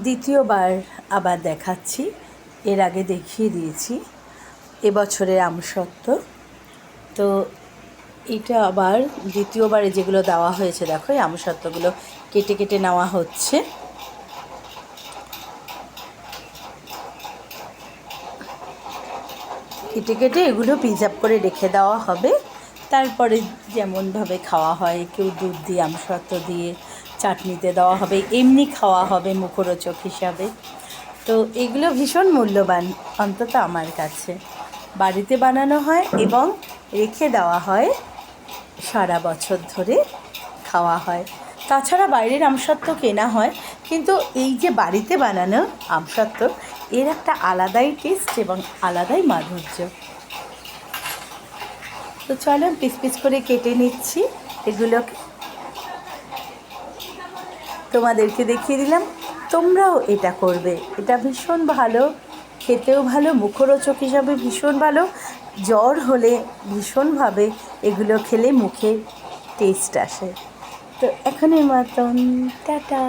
দ্বিতীয়বার আবার দেখাচ্ছি। এর আগে দেখিয়ে দিয়েছি এবছরের আমসত্ত্ব। তো এটা আবার দ্বিতীয়বারে যেগুলো দেওয়া হয়েছে, দেখো এই আমসত্ত্বগুলো কেটে কেটে নেওয়া হচ্ছে। কেটে কেটে এগুলো প্রিজার্ভ করে রেখে দেওয়া হবে। তারপরে যেমনভাবে খাওয়া হয়, কেউ দুধ দিয়ে আমসত্ত্ব দিয়ে চাটনিতে দেওয়া হবে, এমনি খাওয়া হবে মুখরোচক হিসাবে। তো এগুলো ভীষণ মূল্যবান, অন্তত আমার কাছে। বাড়িতে বানানো হয় এবং রেখে দেওয়া হয়, সারা বছর ধরে খাওয়া হয়। তাছাড়া বাইরের আমসত্ত্ব কেনা হয়, কিন্তু এই যে বাড়িতে বানানো আমসত্ত্ব, এর একটা আলাদাই টেস্ট এবং আলাদাই মাধুর্য। তো চলো পিস পিস করে কেটে নিচ্ছি এগুলোকে, তোমাদেরকে দেখিয়ে দিলাম। তোমরাও এটা করবে, এটা ভীষণ ভালো, খেতেও ভালো, মুখরোচক হিসাবে ভীষণ ভালো। জ্বর হলে ভীষণভাবে এগুলো খেলে মুখে টেস্ট আসে। তো এখনের মতন টাটা।